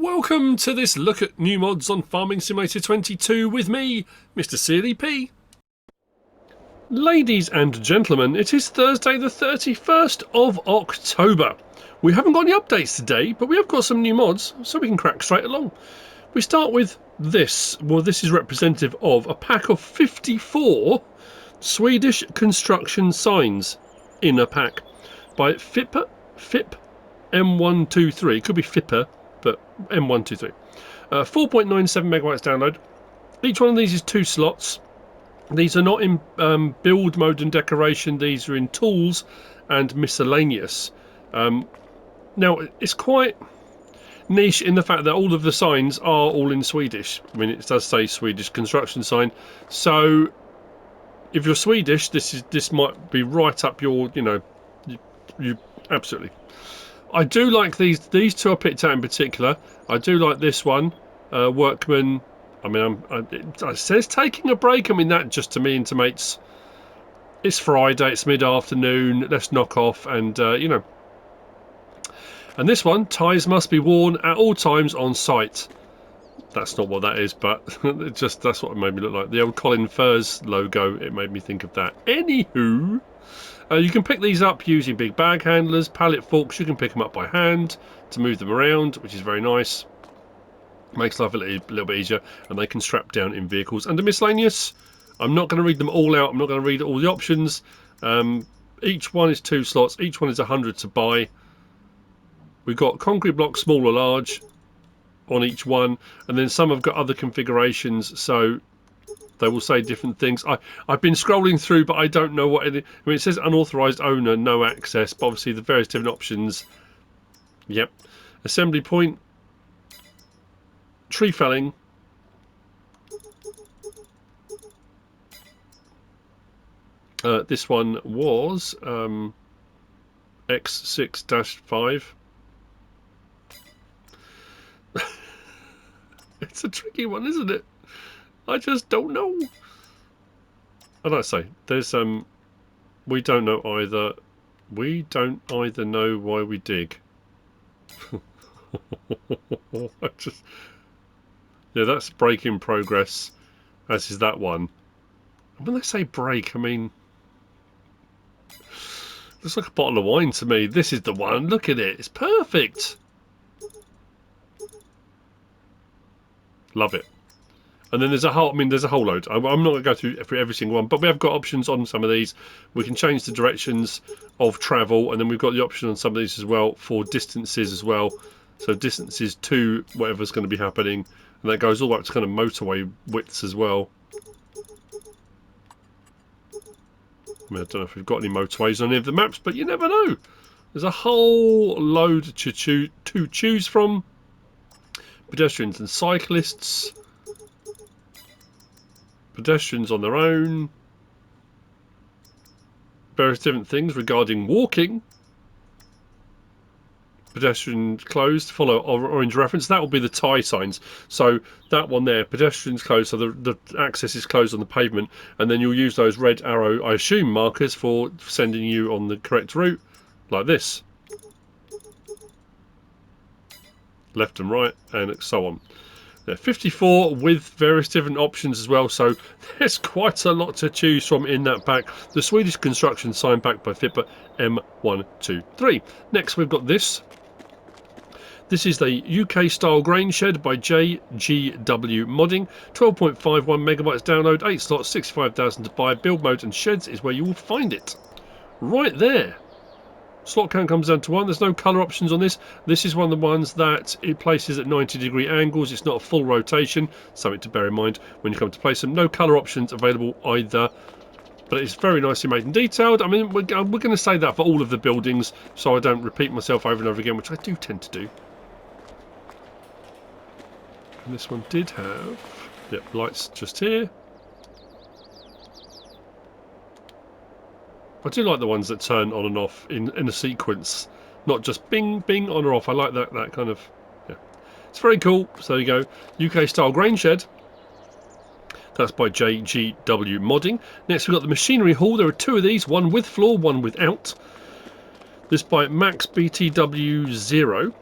Welcome to this look at new mods on Farming Simulator 22 with me, MrSealyp. Ladies and gentlemen, it is Thursday the 31st of October. We haven't got any updates today, but we have got some new mods, so we can crack straight along. We start with this. Well, this is representative of a pack of 54 Swedish construction signs in a pack by FIP M123. It could be FIPA, but M123. 4.97 megabytes download. Each one of these is 2 slots. These are not in build mode and decoration. These are in tools and miscellaneous. Now, it's quite niche in the fact that all of the signs are all in Swedish. I mean, it does say Swedish construction sign. So, if you're Swedish, this might be right up your, you absolutely. I do like these two I picked out in particular. I do like this one, Workman. I mean, it says taking a break. I mean, that just to me intimates it's Friday, it's mid-afternoon, let's knock off and, And this one, ties must be worn at all times on site. That's not what that is, but that's what it made me look like. The old Colin Furze logo, it made me think of that. Anywho, you can pick these up using big bag handlers, pallet forks. You can pick them up by hand to move them around, which is very nice. Makes life a little bit easier, and they can strap down in vehicles. Under miscellaneous, I'm not going to read them all out. I'm not going to read all the options. Each one is 2 slots. Each one is 100 to buy. We've got concrete blocks, small or large, on each one, and then some have got other configurations, so they will say different things. I've been scrolling through, but I don't know what it mean, it says unauthorized owner, no access, but obviously the various different options. Yep. Assembly point, tree felling, this one was X6-5. It's a tricky one, isn't it? I just don't know. And I say, there's we don't know either. We don't either know why we dig. Yeah, that's break in progress, as is that one. And when they say break, I mean, looks like a bottle of wine to me. This is the one. Look at it. It's perfect. Love it. And then there's a whole, there's a whole load. I'm not going to go through every single one, but we have got options on some of these. We can change the directions of travel, and then we've got the option on some of these as well for distances as well. So distances to whatever's going to be happening, and that goes all the way up to kind of motorway widths as well. I don't know if we've got any motorways on any of the maps, but you never know. There's a whole load to choose from. Pedestrians and cyclists. Pedestrians on their own. Various different things regarding walking. Pedestrians closed, follow orange reference. That will be the tie signs. So that one there, pedestrians closed, so the access is closed on the pavement, and then you'll use those red arrow, I assume, markers for sending you on the correct route, like this. Left and right, and so on. 54 with various different options as well, so there's quite a lot to choose from in that pack. The Swedish construction sign pack by FIPA M123. Next we've got this. This is the UK style grain shed by GW Modding. 12.51 megabytes download, 8 slots, 65,000 to buy. Build mode and sheds is where you will find it. Right there. Slot count comes down to 1. There's no colour options on this. This is one of the ones that it places at 90-degree angles. It's not a full rotation. Something to bear in mind when you come to place them. No colour options available either. But it's very nicely made and detailed. I mean, we're going to say that for all of the buildings, so I don't repeat myself over and over again, which I do tend to do. And this one did have, yep, lights just here. I do like the ones that turn on and off in a sequence, not just bing, bing, on or off. I like that kind of, yeah. It's very cool. So there you go. UK style grain shed. That's by GW Modding. Next we've got the machinery hall. There are 2 of these, one with floor, one without. This by Max BTW0.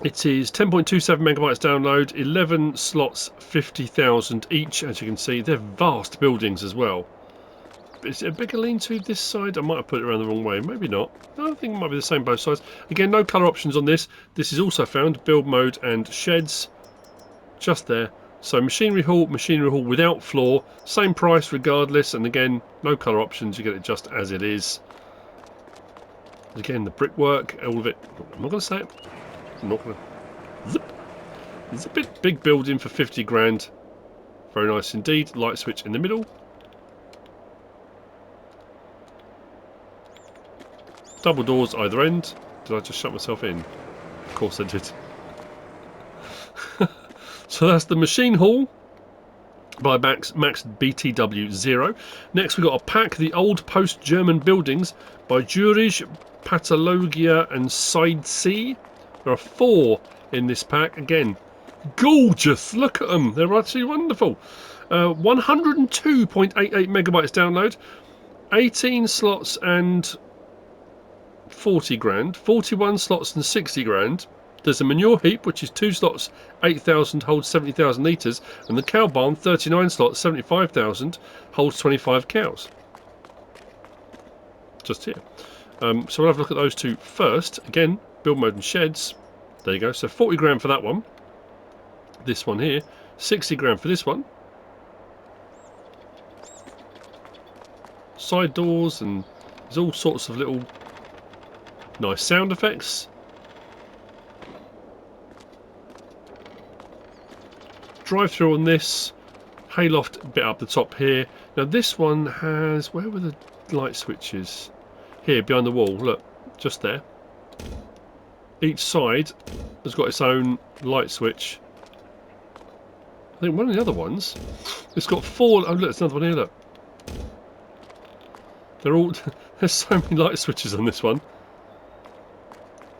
It is 10.27 megabytes download, 11 slots, 50,000 each. As you can see, they're vast buildings as well. Is it a bigger lean-to this side? I might have put it around the wrong way. Maybe not. No, I think it might be the same both sides. Again, no colour options on this. This is also found build mode and sheds. Just there. So machinery hall without floor. Same price regardless. And again, no colour options. You get it just as it is. Again, the brickwork, all of it. I'm not going to say it. I'm not going to. Zip. It's a big building for 50 grand. Very nice indeed. Light switch in the middle. Double doors either end. Did I just shut myself in? Of course I did. So that's the machine hall by Max BTW 0. Next we got a pack, the old post-German buildings by Jurij, Patologia and SideCee. There are 4 in this pack. Again, gorgeous. Look at them. They're absolutely wonderful. 102.88 megabytes download. 18 slots and 40 grand. 41 slots and 60 grand. There's a manure heap, which is 2 slots, 8,000, holds 70,000 litres. And the cow barn, 39 slots, 75,000, holds 25 cows. Just here. So we'll have a look at those two first. Again, build mode and sheds. There you go. So 40 grand for that one. This one here. 60 grand for this one. Side doors, and there's all sorts of little nice sound effects. Drive through on this. Hayloft bit up the top here. Now this one has, where were the light switches? Here behind the wall, look, just there. Each side has got its own light switch. I think one of the other ones, it's got 4. Oh look, there's another one here, look. They're all, there's so many light switches on this one.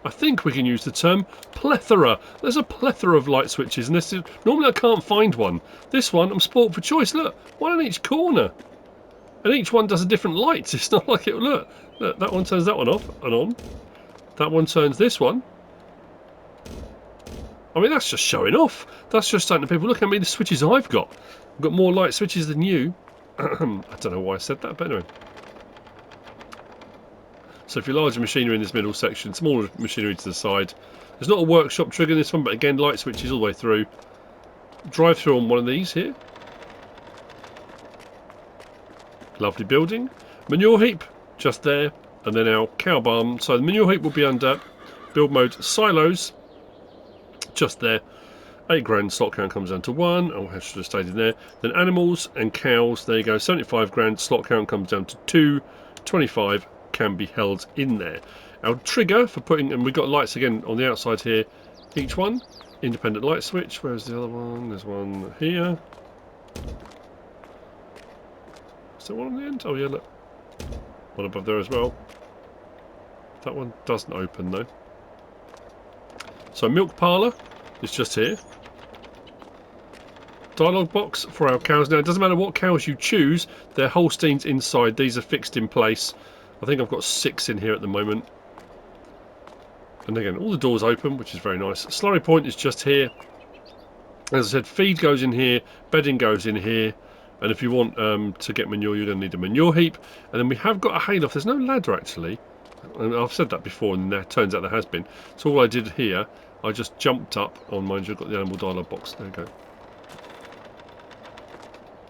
I think we can use the term plethora. There's a plethora of light switches, and this is, normally I can't find one. This one, I'm spoilt for choice. Look, one in each corner, and each one does a different light. It's not like it. Look, that one turns that one off and on. That one turns this one. I mean, that's just showing off. That's just saying to people, look how many switches I've got. I've got more light switches than you. I don't know why I said that, but anyway. So if you're larger machinery in this middle section, smaller machinery to the side. There's not a workshop trigger in this one, but again, light switches all the way through. Drive through on one of these here. Lovely building. Manure heap, just there. And then our cow barn. So the manure heap will be under build mode silos. Just there. 8 grand, slot count comes down to 1. Oh, I should have stayed in there. Then animals and cows, there you go. 75 grand, slot count comes down to 2. 25 can be held in there. Our trigger for putting, and we've got lights again on the outside here, each one, independent light switch. Where's the other one? There's one here. Is there one on the end? Oh yeah, look. One above there as well. That one doesn't open though. So milk parlour is just here. Dialogue box for our cows. Now it doesn't matter what cows you choose, they're Holsteins inside. These are fixed in place. I think I've got 6 in here at the moment. And again, all the doors open, which is very nice. Slurry point is just here. As I said, feed goes in here, bedding goes in here. And if you want to get manure, you're going to need a manure heap. And then we have got a hayloft. There's no ladder actually. And I've said that before, and it turns out there has been. So all I did here, I just jumped up on, mind you, I've got the animal dialogue box. There we go.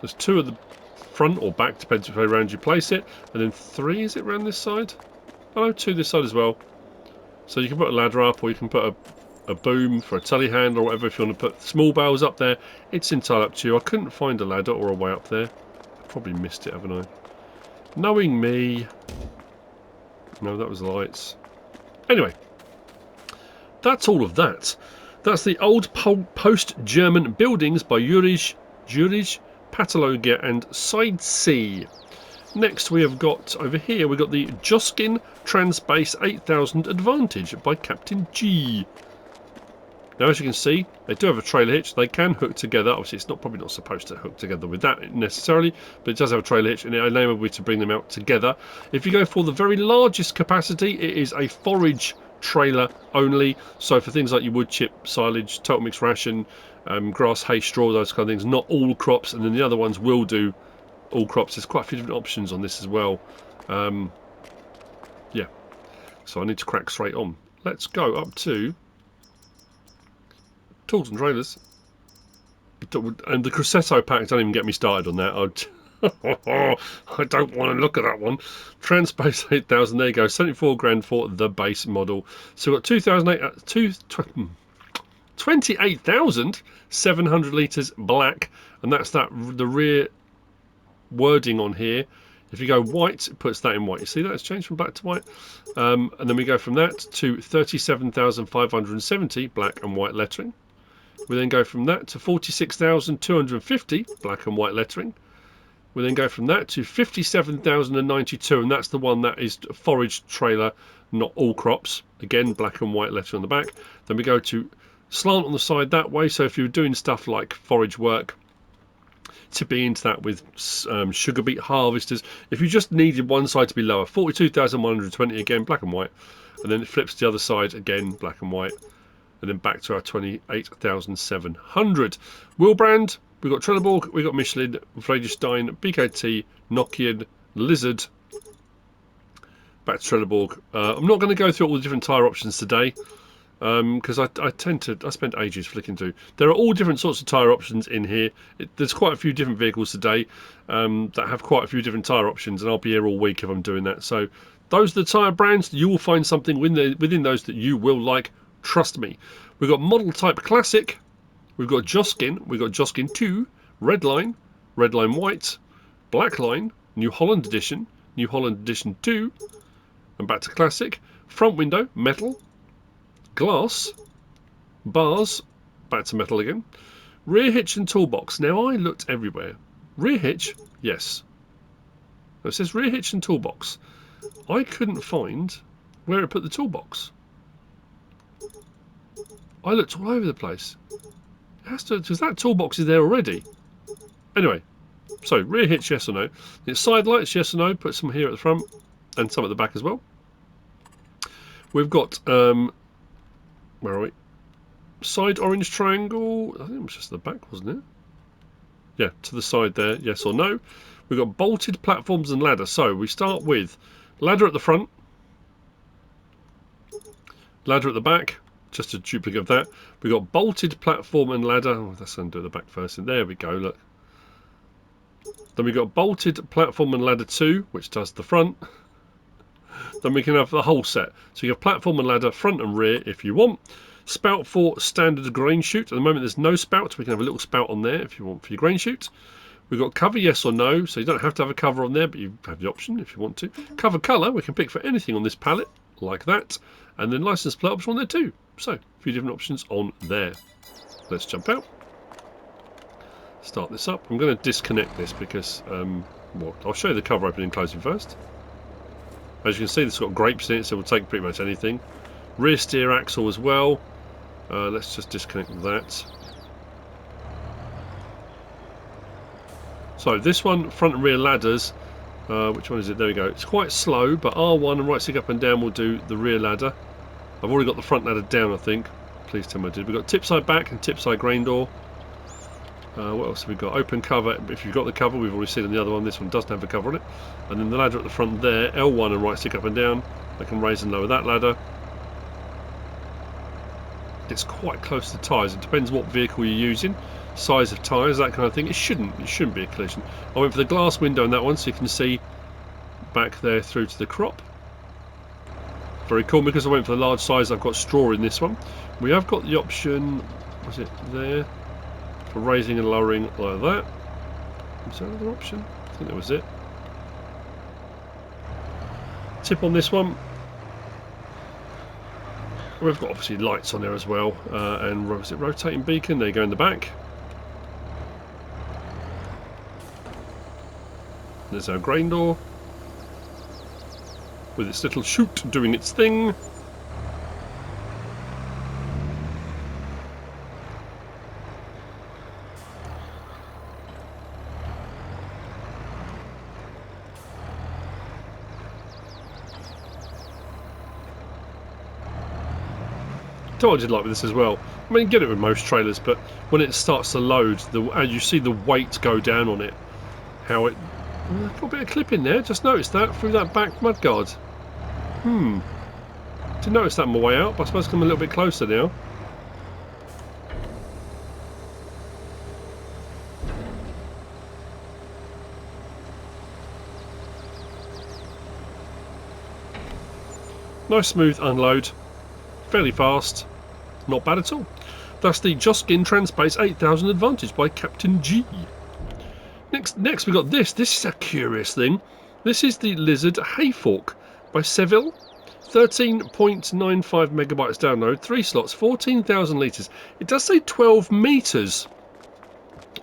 There's 2 at the front or back, depends which way around you place it, and then 3, is it around this side? Oh no, 2 this side as well. So you can put a ladder up, or you can put a boom for a telehandler or whatever if you want to put small bales up there. It's entirely up to you. I couldn't find a ladder or a way up there. I probably missed it, haven't I? Knowing me. No, that was the lights. Anyway, that's all of that. That's the old post-German buildings by Jurij, Patologia and SideCee. Next we have got, over here, we've got the Joskin Trans-Space 8000 Advantage by Cpt.G. Now as you can see, they do have a trailer hitch. They can hook together. Obviously it's probably not supposed to hook together with that necessarily, but it does have a trailer hitch and it enables you to bring them out together. If you go for the very largest capacity, it is a forage trailer only. So for things like your wood chip, silage, total mix ration, grass, hay, straw, those kind of things, not all crops. And then the other ones will do all crops. There's quite a few different options on this as well. Yeah, so I need to crack straight on. Let's go up to tools and trailers. And the Crosetto pack, don't even get me started on that. I don't want to look at that one. Trans-Space 8000, there you go, 74 grand for the base model. So we've got 28,700 litres black, and that's the rear wording on here. If you go white, it puts that in white. You see that? It's changed from black to white. And then we go from that to 37,570 black and white lettering. We then go from that to 46,250 black and white lettering. We then go from that to 57,092, and that's the one that is forage trailer, not all crops. Again, black and white lettering on the back. Then we go to slant on the side that way. So if you're doing stuff like forage work, to be into that with sugar beet harvesters, if you just needed one side to be lower, 42,120 again, black and white. And then it flips to the other side again, black and white. And then back to our 28,700. Wheel brand, we've got Trelleborg, we've got Michelin, Vredestein, BKT, Nokian, Lizard. Back to Trelleborg. I'm not going to go through all the different tyre options today, because I spent ages flicking through. There are all different sorts of tyre options in here. There's quite a few different vehicles today that have quite a few different tyre options, and I'll be here all week if I'm doing that. So those are the tyre brands. You will find something within those that you will like. Trust me. We've got Model Type Classic, we've got Joskin, we've got Joskin 2, Redline, Redline White, Blackline, New Holland Edition, New Holland Edition 2, and back to Classic. Front window, metal, glass, bars, back to metal again. Rear hitch and toolbox. Now I looked everywhere. Rear hitch, yes. It says rear hitch and toolbox. I couldn't find where it put the toolbox. I looked all over the place. It has to, because that toolbox is there already. Anyway, so rear hitch, yes or no. It's side lights, yes or no. Put some here at the front and some at the back as well. We've got, where are we? Side orange triangle. I think it was just the back, wasn't it? Yeah, to the side there, yes or no. We've got bolted platforms and ladder. So we start with ladder at the front, ladder at the back. Just a duplicate of that. We've got bolted platform and ladder. Oh, let's undo the back first. And there we go, look. Then we've got bolted platform and ladder 2, which does the front. Then we can have the whole set. So you have platform and ladder, front and rear if you want. Spout for standard grain chute. At the moment there's no spout. We can have a little spout on there if you want for your grain chute. We've got cover, yes or no. So you don't have to have a cover on there, but you have the option if you want to. Cover colour, we can pick for anything on this palette, like that. And then license plate option on there too. So, a few different options on there. Let's jump out. Start this up. I'm going to disconnect this because, I'll show you the cover opening and closing first. As you can see, this has got grapes in it, so we'll take pretty much anything. Rear steer axle as well. Let's just disconnect that. So, this one, front and rear ladders. Which one is it? There we go. It's quite slow, but R1 and right stick up and down will do the rear ladder. I've already got the front ladder down, I think. Please tell me I did. We've got tip side back and tip side grain door. What else have we got? Open cover. If you've got the cover, we've already seen on the other one. This one doesn't have a cover on it. And then the ladder at the front there, L1 and right stick up and down. I can raise and lower that ladder. It's quite close to the tyres. It depends what vehicle you're using. Size of tyres, that kind of thing. It shouldn't be a collision. I went for the glass window on that one so you can see back there through to the crop. Very cool. Because I went for the large size, I've got straw in this one. We have got the option, was it there, for raising and lowering like that. Was there another option? I think that was it. Tip on this one. We've got obviously lights on there as well, and was it rotating beacon? There you go in the back. There's our grain door with its little chute doing its thing. what I did like with this as well. I mean, you get it with most trailers, but when it starts to load, as you see the weight go down on it, how it got a bit of clip in there. Just noticed that through that back mudguard. Didn't notice that on my way out, but I suppose I'm a little bit closer now. Nice smooth unload, fairly fast, not bad at all. That's the Joskin Trans-Space 8000 Advantage by Cpt.G. Next we got this. This is a curious thing. This is the Lizard Hayfork by Sevill. 13.95 megabytes download, 3 slots, 14,000 litres. It does say 12 metres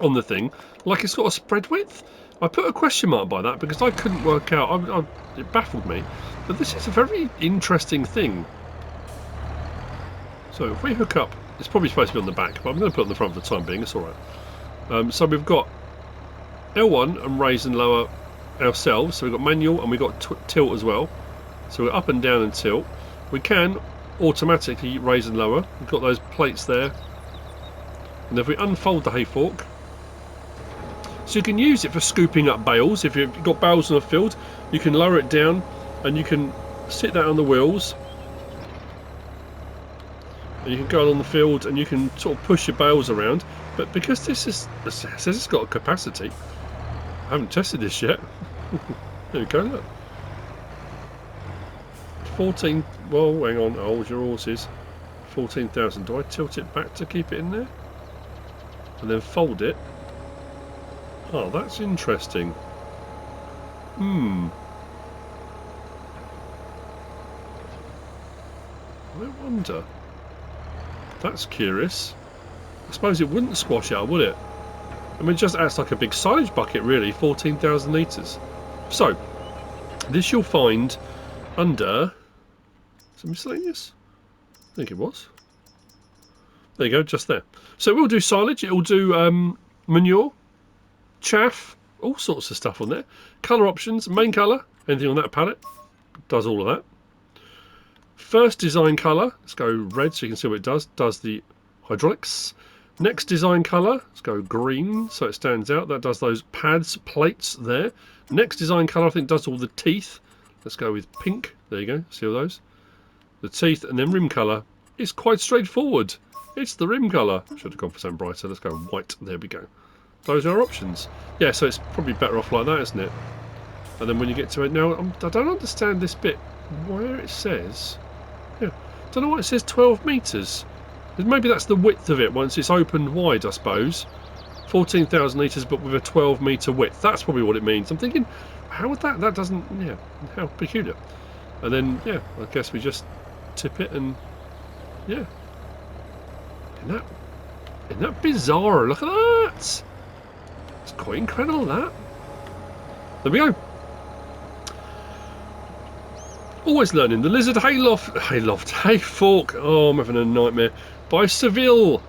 on the thing, like it's got a spread width. I put a question mark by that because I couldn't work out. It baffled me. But this is a very interesting thing. So if we hook up, it's probably supposed to be on the back, but I'm going to put it on the front for the time being. It's alright. So we've got L1 and raise and lower ourselves. So we've got manual and we've got tilt as well. So we're up and down and tilt. We can automatically raise and lower. We've got those plates there. And if we unfold the Hayfork, so you can use it for scooping up bales. If you've got bales in a field, you can lower it down and you can sit that on the wheels. And you can go on the field and you can sort of push your bales around. But because it says it's got a capacity, I haven't tested this yet. There we go, look. 14, well, hang on, hold your horses. 14,000. Do I tilt it back to keep it in there? And then fold it? Oh, that's interesting. I wonder. That's curious. I suppose it wouldn't squash out, would it? I mean, it just acts like a big silage bucket, really. 14,000 litres. So, this you'll find under... Is it miscellaneous? I think it was. There you go, just there. So we'll do silage, it'll do manure, chaff, all sorts of stuff on there. Colour options, main colour, anything on that palette, does all of that. First design colour, let's go red so you can see what it does. Does the hydraulics. Next design colour, let's go green so it stands out. That does those pads, plates there. Next design colour I think does all the teeth. Let's go with pink, there you go, see all those. The teeth, and then rim colour is quite straightforward. It's the rim colour. Should have gone for something brighter. Let's go white. There we go. Those are our options. Yeah, so it's probably better off like that, isn't it? And then when you get to it now, I don't understand this bit where it says. Yeah, don't know why it says 12 metres. Maybe that's the width of it once it's opened wide, I suppose. 14,000 litres, but with a 12 metre width. That's probably what it means. I'm thinking, how would that? That doesn't. Yeah, how peculiar. And then yeah, I guess we just tip it and yeah. Isn't that bizarre? Look at that! It's quite incredible, that. There we go. Always learning. The Lizard Hayfork. Oh, I'm having a nightmare. By Sevill.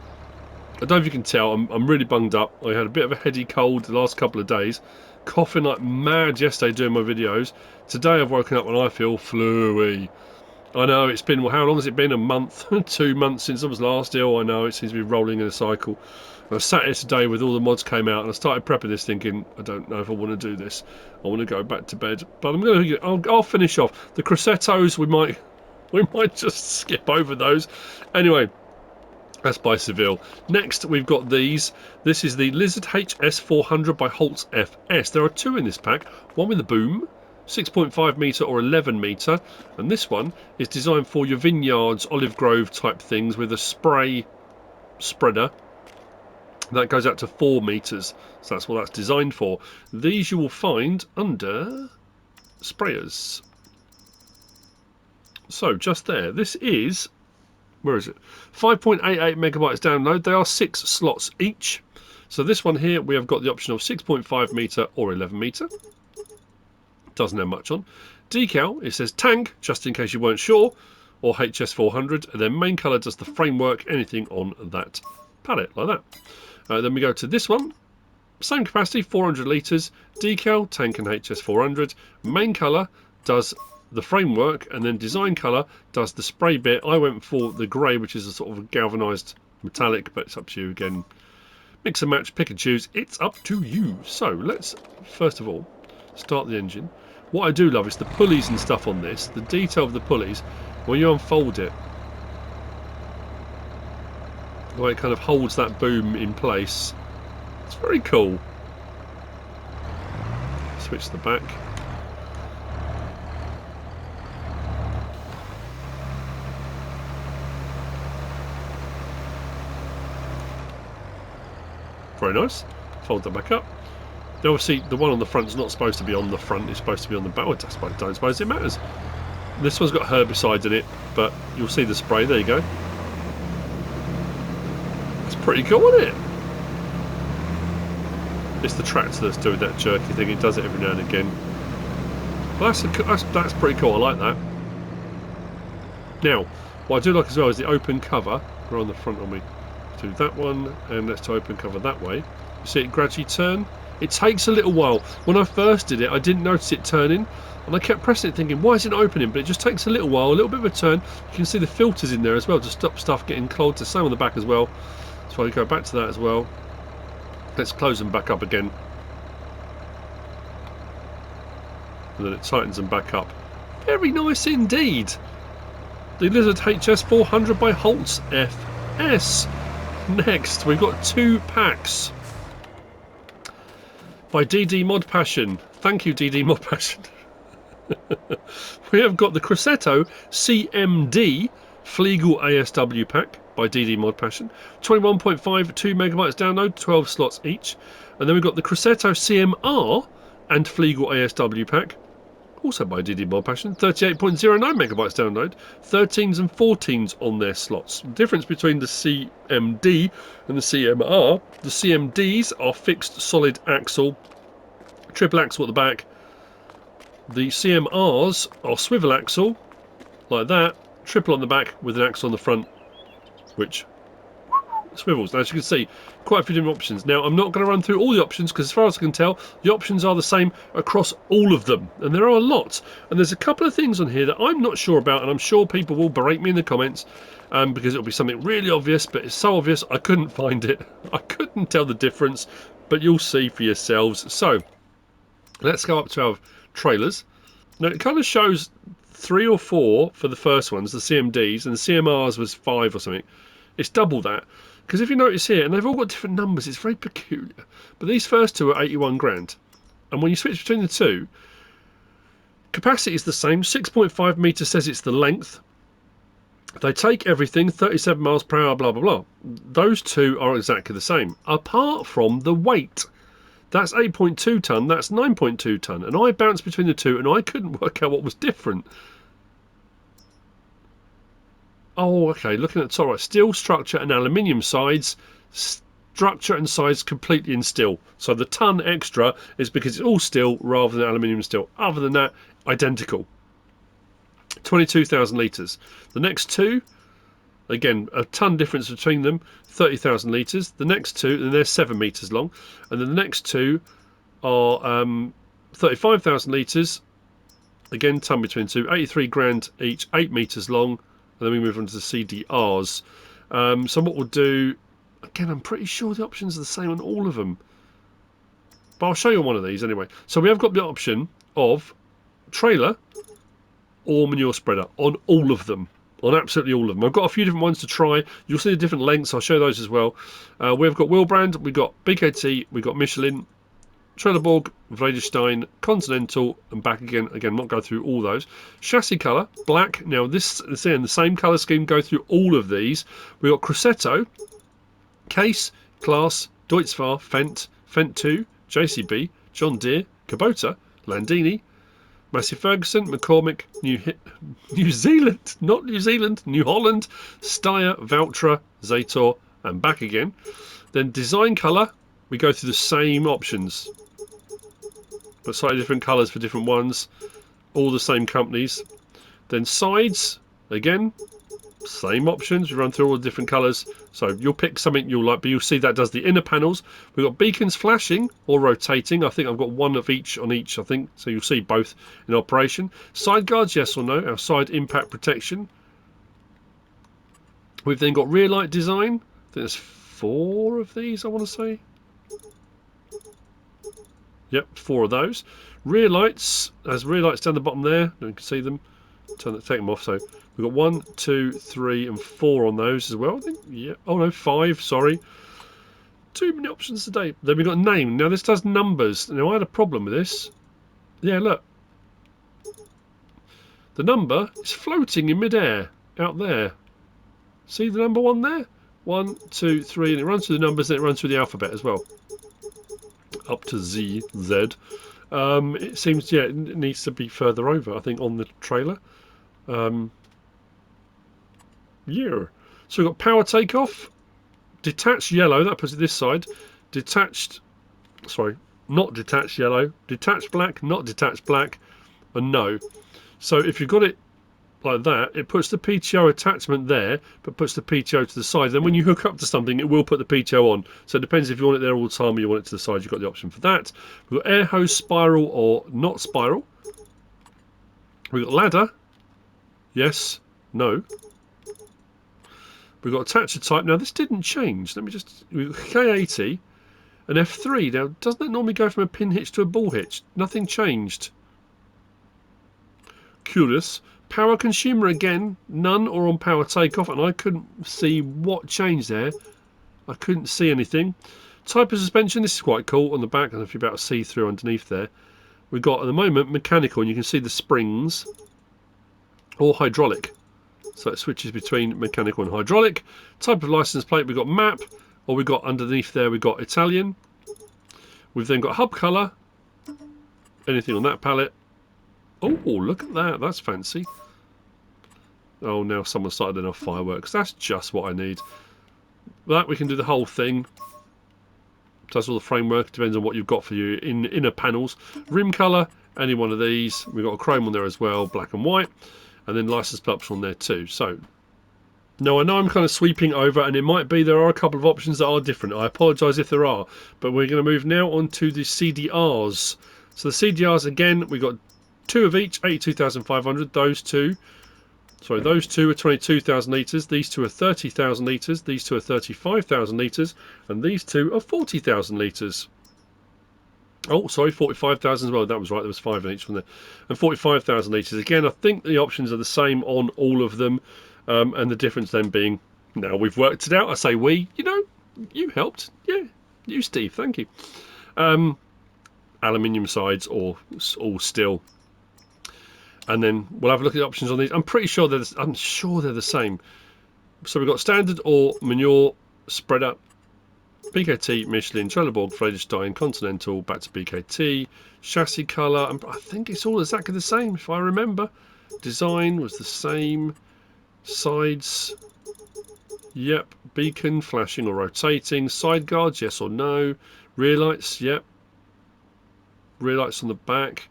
I don't know if you can tell, I'm really bunged up. I had a bit of a heady cold the last couple of days. Coughing like mad yesterday doing my videos. Today I've woken up and I feel flu-y. I know it's been, well, how long has it been? A month? 2 months since I was last ill. I know it seems to be rolling in a cycle. And I sat here today with all the mods came out and I started prepping this thinking, I don't know if I want to do this. I want to go back to bed. But I'm going to, I'll finish off. The Crosettos, we might just skip over those. Anyway, that's by Sevill. Next, we've got these. This is the Lizard HS400 by Holzs FS. There are 2 in this pack. One with a boom, 6.5 metre or 11 metre. And this one is designed for your vineyards, olive grove type things with a spray spreader. That goes out to 4 metres. So that's what that's designed for. These you will find under sprayers. So just there. This is... Where is it? 5.88 megabytes download. They are 6 slots each. So this one here, we have got the option of 6.5 metre or 11 metre. Doesn't have much on. Decal, it says tank, just in case you weren't sure, or HS400. And then main colour does the framework, anything on that palette, like that. Then we go to this one. Same capacity, 400 litres. Decal, tank and HS400. Main colour does the framework, and then design colour does the spray bit. I went for the grey, which is a sort of a galvanised metallic, but it's up to you again. Mix and match, pick and choose, it's up to you. So let's first of all start the engine. What I do love is the pulleys and stuff on this, the detail of the pulleys, when you unfold it, the way it kind of holds that boom in place. It's very cool. Switch the back. Very nice. Fold that back up. Now obviously the one on the front is not supposed to be on the front, it's supposed to be on the back. I don't suppose it matters. This one's got herbicides in it, but you'll see the spray. There you go. It's pretty cool, isn't it? It's the tractor that's doing that jerky thing. It does it every now and again. Well, that's pretty cool. I like that. Now, what I do like as well is the open cover. We're on the front on me. Do that one, and let's open cover that way. You see it gradually turn. It takes a little while. When I first did it, I didn't notice it turning, and I kept pressing it thinking, why isn't it opening? But it just takes a little while, a little bit of a turn. You can see the filters in there as well to stop stuff getting clogged. The same on the back as well. So I go back to that as well. Let's close them back up again. And then it tightens them back up. Very nice indeed. The Lizard HS 400 by Holzs FS. Next, we've got 2 packs by DD ModPassion. Thank you, DD ModPassion. We have got the Crosetto CMD Fliegl ASW pack by DD ModPassion. 21.52 megabytes download, 12 slots each. And then we've got the Crosetto CMR and Fliegl ASW pack, also by DD ModPassion. 38.09 megabytes download, 13s and 14s on their slots. The difference between the CMD and the CMR, the CMDs are fixed solid axle, triple axle at the back. The CMRs are swivel axle, like that, triple on the back with an axle on the front, which swivels. Now, as you can see, quite a few different options. Now, I'm not going to run through all the options because as far as I can tell, the options are the same across all of them, and there are a lot. And there's a couple of things on here that I'm not sure about, and I'm sure people will berate me in the comments because it'll be something really obvious, but it's so obvious I couldn't find it. I couldn't tell the difference, but you'll see for yourselves. So let's go up to our trailers. Now, it kind of shows 3 or 4 for the first ones, the CMDs, and the CMRs was 5 or something. It's double that. Because if you notice here, and they've all got different numbers, it's very peculiar. But these first two are 81 grand. And when you switch between the two, capacity is the same. 6.5 metres says it's the length. They take everything, 37 miles per hour, blah, blah, blah. Those two are exactly the same, apart from the weight. That's 8.2 tonne, that's 9.2 tonne. And I bounced between the two, and I couldn't work out what was different. Oh, okay, looking at the top right, steel structure and aluminium sides, structure and sides completely in steel. So the tonne extra is because it's all steel rather than aluminium steel. Other than that, identical. 22,000 litres. The next two, again, a tonne difference between them, 30,000 litres. The next two, and they're 7 metres long. And then the next two are 35,000 litres. Again, tonne between two, 83 grand each, 8 metres long. And then we move on to the CDRs. So what we'll do, again, I'm pretty sure the options are the same on all of them. But I'll show you one of these anyway. So we have got the option of trailer or manure spreader on all of them. On absolutely all of them. I've got a few different ones to try. You'll see the different lengths. I'll show those as well. We've got wheel brand, we've got BKT, we've got Michelin, Trelleborg, Vredestein, Continental, and back again. Again, not go through all those. Chassis colour, black. Now, this is in the same colour scheme, go through all of these. We've got Crosetto, Case, Claas, Deutzfahr, Fendt, Fendt 2, JCB, John Deere, Kubota, Landini, Massey Ferguson, McCormick, New Zealand, not New Zealand, New Holland, Steyr, Valtra, Zator, and back again. Then design colour, we go through the same options, but slightly different colours for different ones, all the same companies. Then sides, again, Same options. We run through all the different colours. So you'll pick something you'll like, but you'll see that does the inner panels. We've got beacons flashing or rotating. I think I've got one of each on each, I think. So you'll see both in operation. Side guards, yes or no. Our side impact protection. We've then got rear light design. I think there's 4 of these, I want to say. Yep, 4 of those. Rear lights. There's rear lights down the bottom there. You can see them. Take them off. So we've got 1, 2, 3, and 4 on those as well. I think. Yeah. Oh no, 5. Sorry. Too many options today. Then we've got name. Now this does numbers. Now I had a problem with this. Yeah, look. The number is floating in midair out there. See the number 1 there? 1, 2, 3, and it runs through the numbers. And it runs through the alphabet as well. Up to Z. It seems, yeah, it needs to be further over, I think, on the trailer. Yeah. So we've got power takeoff, detached yellow, that puts it this side, detached, sorry, not detached yellow, detached black, not detached black, and no. So if you've got it like that, it puts the PTO attachment there, but puts the PTO to the side. Then when you hook up to something, it will put the PTO on. So it depends if you want it there all the time or you want it to the side. You've got the option for that. We've got air hose spiral or not spiral. We've got ladder. Yes. No. We've got attacher type. Now this didn't change. Let me just... We've got K80 and F3. Now doesn't that normally go from a pin hitch to a ball hitch? Nothing changed. Curious. Power consumer again, none or on power takeoff, and I couldn't see what changed there. I couldn't see anything. Type of suspension, this is quite cool on the back. I don't know if you're about to see through underneath there. We've got at the moment mechanical, and you can see the springs, or hydraulic. So it switches between mechanical and hydraulic. Type of license plate, we've got map, or we've got underneath there, we've got Italian. We've then got hub colour, anything on that palette. Oh, look at that. That's fancy. Oh, now someone started enough fireworks. That's just what I need. That we can do the whole thing. Does all the framework. Depends on what you've got for your inner panels. Rim colour, any one of these. We've got a chrome on there as well, black and white. And then license plate on there too. So, no, I know I'm kind of sweeping over, and it might be there are a couple of options that are different. I apologise if there are. But we're going to move now on to the CDRs. So the CDRs, again, we've got 2 of each, 82,500. Those two are 22,000 litres. These two are 30,000 litres. These two are 35,000 litres. And these two are 40,000 litres. Oh, sorry, 45,000 as well. That was right. There was 5 in each one there. And 45,000 litres. Again, I think the options are the same on all of them. And the difference then being, now we've worked it out. I say we. You know, you helped. Yeah, you, Steve. Thank you. Aluminium sides or all steel. And then we'll have a look at the options on these. I'm sure they're the same. So we've got standard or manure, spreader, BKT, Michelin, Trelleborg, Friedrichshain, Continental, back to BKT, chassis colour. I think it's all exactly the same if I remember. Design was the same. Sides, yep. Beacon, flashing or rotating. Side guards, yes or no. Rear lights, yep. Rear lights on the back.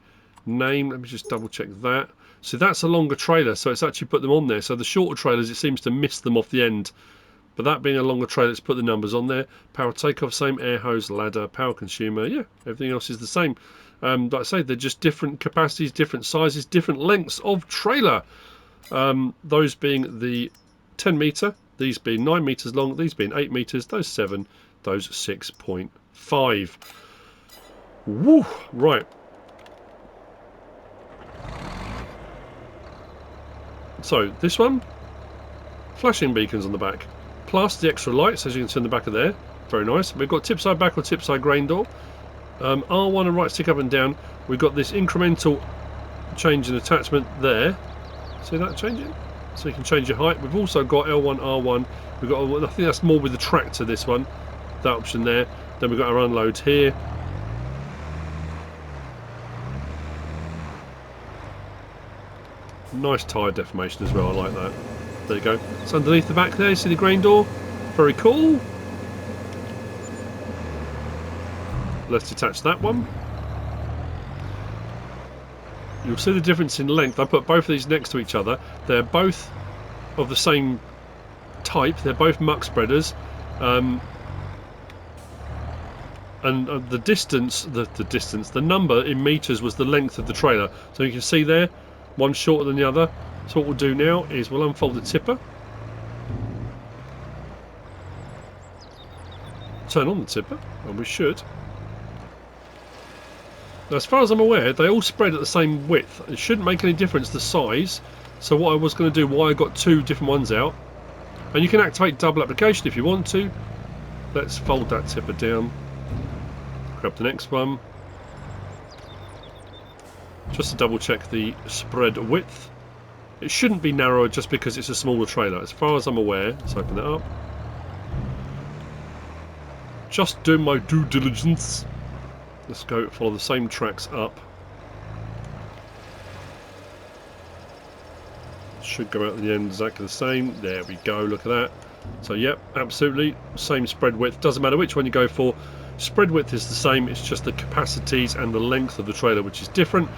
Name, let me just double check that. So that's a longer trailer, so it's actually put them on there. So the shorter trailers, it seems to miss them off the end. But that being a longer trailer, it's put the numbers on there. Power takeoff, same. Air hose, ladder, power consumer, yeah, everything else is the same. Like I say, they're just different capacities, different sizes, different lengths of trailer. Those being the 10 metre, these being 9 metres long, these being 8 metres, those 7, those 6.5. Woo! Right. So this one, flashing beacons on the back, plus the extra lights, as you can see on the back of there. Very nice. We've got tip side back or tip side grain door. R1 and right stick up and down. We've got this incremental change in attachment there. See that changing? So you can change your height. We've also got L1, R1. We've got, I think that's more with the tractor, this one. That option there. Then we've got our unloads here. Nice tyre deformation as well, I like that. There you go. It's underneath the back there, you see the grain door? Very cool. Let's detach that one. You'll see the difference in length. I put both of these next to each other. They're both of the same type. They're both muck spreaders. And the distance, the number in meters was the length of the trailer. So you can see there, one shorter than the other. So what we'll do now is we'll unfold the tipper, turn on the tipper, and we should. Now, as far as I'm aware, they all spread at the same width. It shouldn't make any difference the size. So what I was going to do, why I got two different ones out, and you can activate double application if you want to. Let's fold that tipper down. Grab the next one. Just to double check the spread width. It shouldn't be narrower just because it's a smaller trailer. As far as I'm aware, let's open that up. Just doing my due diligence. Let's go follow the same tracks up. Should go out at the end exactly the same. There we go, look at that. So yep, absolutely, same spread width. Doesn't matter which one you go for. Spread width is the same, it's just the capacities and the length of the trailer which is different.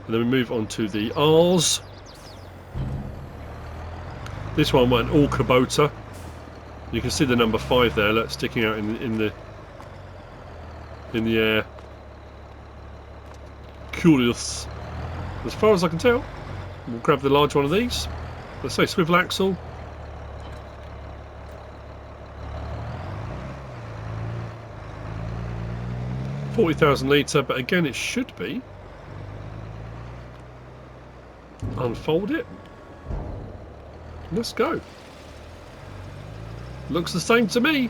And then we move on to the R's. This one went all Kubota. You can see the number 5 there, look, sticking out in the air. Curious. As far as I can tell, we'll grab the large one of these. Let's say swivel axle. $40,000 litre, but again it should be. Unfold it. Let's go. Looks the same to me.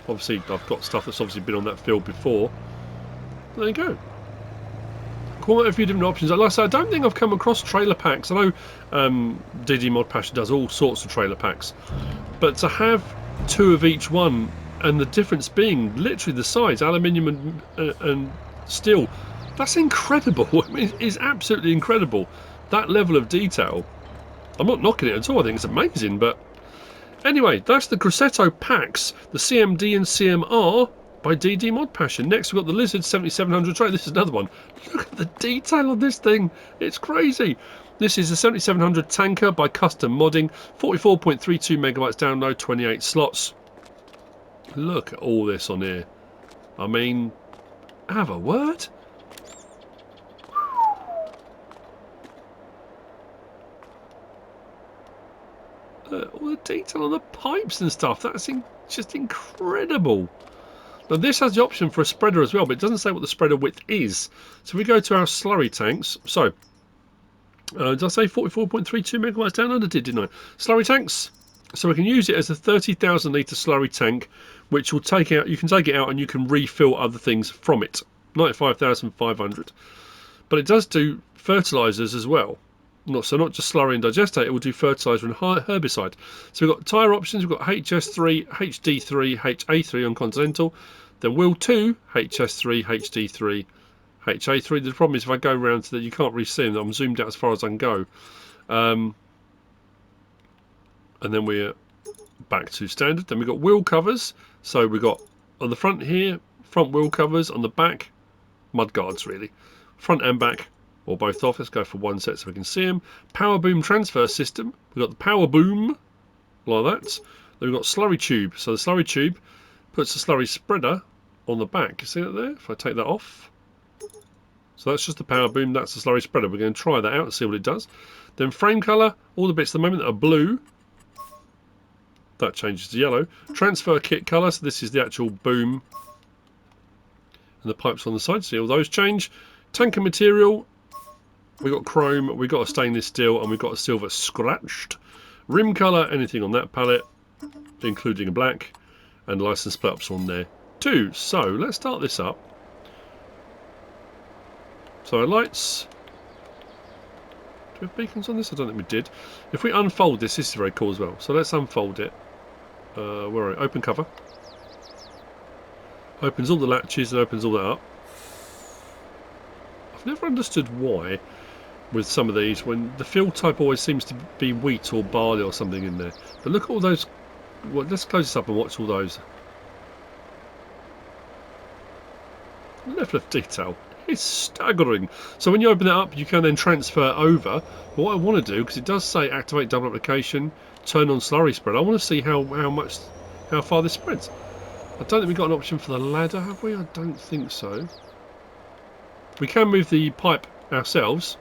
Obviously I've got stuff that's obviously been on that field before. There you go. Quite a few different options. Like I said, I don't think I've come across trailer packs. I know DD ModPassion does all sorts of trailer packs, but to have two of each one, and the difference being literally the size, aluminium and steel, that's incredible. I mean, it's absolutely incredible. That level of detail. I'm not knocking it at all. I think it's amazing. But anyway, that's the Crosetto packs, the CMD and CMR by DD ModPassion. Next we've got the Lizard 7700 trailer. This is another one. Look at the detail on this thing. It's crazy. This is a 7700 tanker by Custom Modding. 44.32 megabytes download, 28 slots. Look at all this on here. I mean, have a word. All the detail on the pipes and stuff. That's just incredible. Now this has the option for a spreader as well, but it doesn't say what the spreader width is. So if we go to our slurry tanks, so did I say 44.32 megabytes download? I didn't I? Slurry tanks. So we can use it as a 30,000 litre slurry tank, which will take out. You can take it out and you can refill other things from it. 95,500. But it does do fertilisers as well. So not just slurry and digestate, it will do fertiliser and herbicide. So we've got tyre options, we've got HS3, HD3, HA3 on Continental, then Wheel 2, HS3, HD3, HA3. The problem is if I go around to that, you can't really see them. I'm zoomed out as far as I can go. And then we're back to standard. Then we've got wheel covers. So we've got on the front here, front wheel covers, on the back, mud guards really. Front and back, or both off. Let's go for one set so we can see them. Power boom transfer system. We've got the power boom, like that. Then we've got slurry tube. So the slurry tube puts the slurry spreader on the back. You see that there? If I take that off. So that's just the power boom. That's the slurry spreader. We're going to try that out and see what it does. Then frame colour. All the bits at the moment that are blue. That changes to yellow. Transfer kit colour. So this is the actual boom. And the pipes on the side. See all those change. Tanker material. We've got chrome, we've got a stainless steel, and we've got a silver scratched. Rim colour, anything on that palette, including a black, and license plate ups on there too. So let's start this up. So our lights. Do we have beacons on this? I don't think we did. If we unfold this, this is very cool as well. So let's unfold it. Where are we? Open cover. Opens all the latches and opens all that up. I've never understood why with some of these when the fill type always seems to be wheat or barley or something in there. But look at all those. Well, let's close this up and watch all those. The level of detail It's staggering. So when you open that up, you can then transfer over. But what I want to do, because it does say activate double application, turn on slurry spread. I want to see how far this spreads. I don't think we've got an option for the ladder, have we? I don't think so. We can move the pipe ourselves.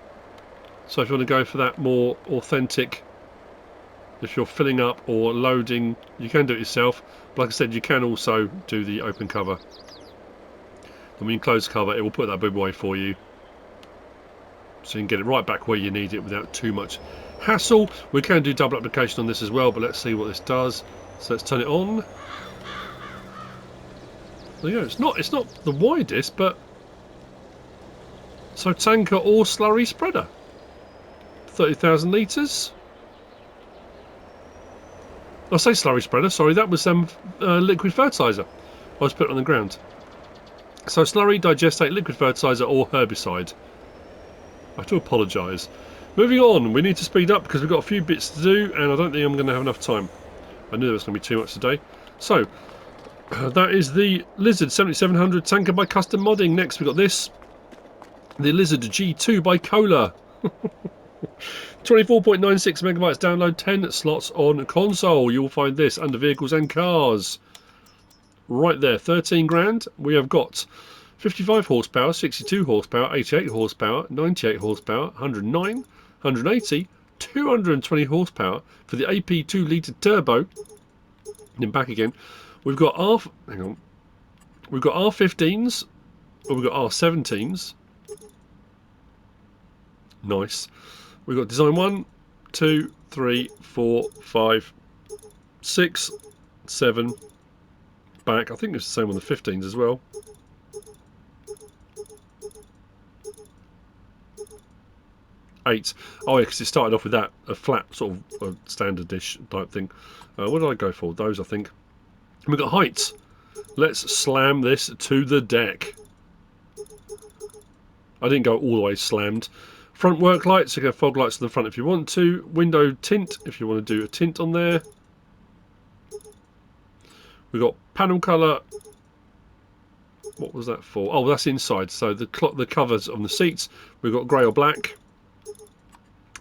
So if you want to go for that more authentic, if you're filling up or loading, you can do it yourself. But like I said, you can also do the open cover. And when you close the cover, it will put that boob away for you. So you can get it right back where you need it without too much hassle. We can do double application on this as well, but let's see what this does. So let's turn it on. There you go. It's not the widest, but so tanker or slurry spreader. 30,000 litres. I say slurry spreader, sorry, that was liquid fertiliser. I was put on the ground. So slurry, digestate, liquid fertiliser or herbicide. I have to apologise. Moving on, we need to speed up because we've got a few bits to do and I don't think I'm going to have enough time. I knew there was going to be too much today. So, that is the Lizard 7700 tanker by Custom Modding. Next we've got this. The Lizard G2 by Kohler. 24.96 megabytes download, 10 slots on console. You will find this under vehicles and cars. Right there, 13 grand. We have got 55 horsepower, 62 horsepower, 88 horsepower, 98 horsepower, 109, 180, 220 horsepower for the AP 2 litre turbo. And then back again. We've got We've got R15s, or we've got R17s. Nice. We've got design 1, 2, 3, 4, 5, 6, 7. Back. I think it's the same on the 15s as well. Eight. Oh yeah, because it started off with that, a flat sort of standard dish type thing. What did I go for? Those, I think. And we've got heights. Let's slam this to the deck. I didn't go all the way slammed. Front work lights, you can have fog lights on the front if you want to. Window tint, if you want to do a tint on there. We've got panel colour. What was that for? Oh, that's inside. So the covers on the seats. We've got grey or black.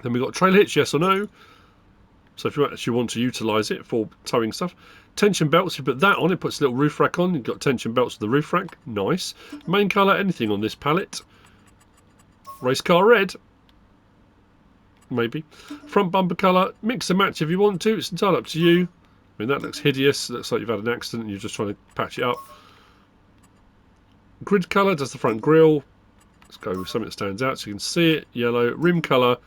Then we've got trailer hitch, yes or no. So if you actually want to utilise it for towing stuff. Tension belts, you put that on, it puts a little roof rack on. You've got tension belts with the roof rack. Nice. Main colour, anything on this palette. Race car red. Maybe. Front bumper colour, mix and match if you want to. It's entirely up to you. I mean, that looks hideous. It looks like you've had an accident and you're just trying to patch it up. Grid colour does the front grille. Let's go with something that stands out so you can see it. Yellow. Rim colour.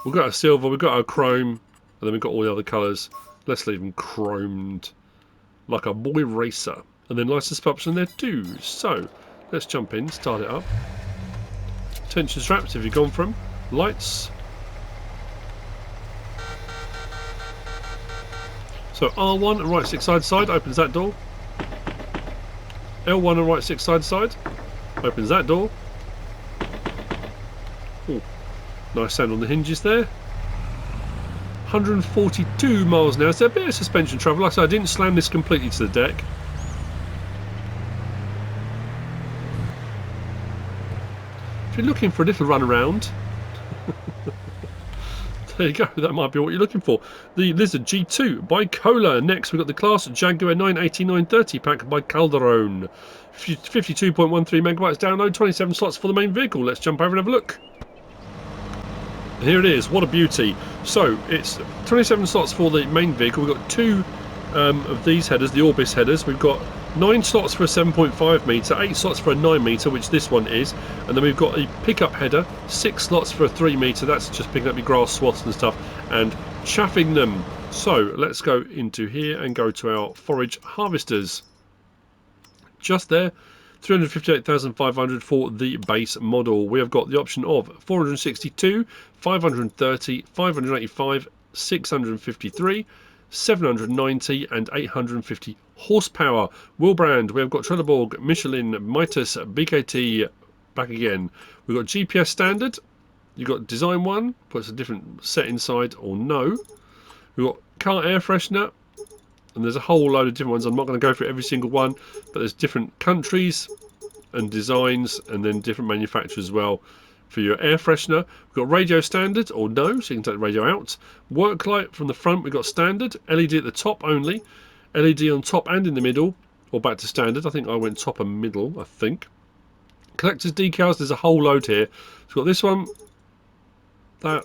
We've got our silver, we've got our chrome, and then we've got all the other colours. Let's leave them chromed. Like a boy racer. And then license plates in there too. So, let's jump in, start it up. Tension straps if you've gone from. Lights. So R1 and right stick side side opens that door. L1 and right stick side side opens that door. Ooh, nice sound on the hinges there. 142 miles an hour, so a bit of suspension travel. Like I said, I didn't slam this completely to the deck. If you're looking for a little run around, there you go, that might be what you're looking for. The Lizard G2 by Kohler. Next, we've got the Claas Jaguar 980-930 pack by Kalderone. 52.13 megabytes download, 27 slots for the main vehicle. Let's jump over and have a look. Here it is, what a beauty. So, it's 27 slots for the main vehicle. We've got two of these headers, the Orbis headers. We've got 9 slots for a 7.5 metre, 8 slots for a 9 metre, which this one is. And then we've got a pickup header, 6 slots for a 3 metre. That's just picking up your grass swaths and stuff and chaffing them. So, let's go into here and go to our forage harvesters. Just there. 358,500 for the base model. We have got the option of 462, 530, 585, 653, 790 and 850 horsepower. Wheel brand, we have got Trelleborg, Michelin, Mitas, BKT, back again. We've got GPS standard. You've got design 1, puts a different set inside or no. We've got car air freshener. And there's a whole load of different ones. I'm not going to go through every single one, but there's different countries. and designs, and then different manufacturers as well. For your air freshener, we've got radio standard or no, so you can take the radio out. Work light from the front, we've got standard. LED at the top only. LED on top and in the middle, or back to standard. I think I went top and middle, I think. Collector's decals, there's a whole load here. So we've got this one, that,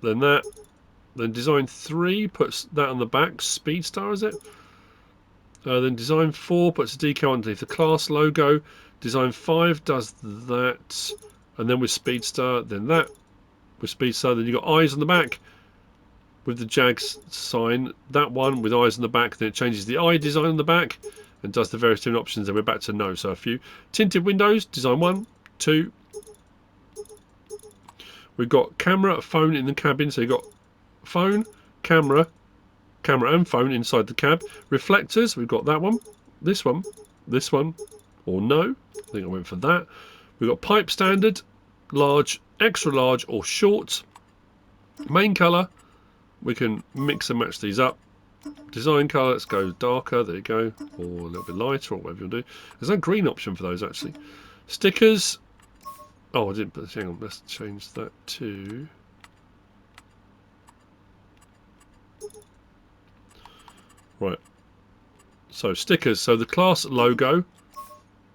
then design 3 puts that on the back. Speedstar, is it? Then design 4 puts a decal underneath the Claas logo. Design 5 does that. And then with Speedstar, then that with Speedstar. Then you've got eyes on the back with the Jags sign. That one with eyes on the back. Then it changes the eye design on the back and does the various different options. And we're back to no. So a few. Tinted windows, design 1, 2. We've got camera, phone in the cabin. So you've got phone, camera and phone inside the cab. Reflectors, we've got that one, this one, or no. I think I went for that. We've got pipe standard, large, extra large, or short. Main colour, we can mix and match these up. Design colour, let's go darker, there you go, or a little bit lighter, or whatever you want to do. There's no green option for those actually. Stickers, oh I didn't, hang on, let's change that to... Right, so stickers, so the Claas logo,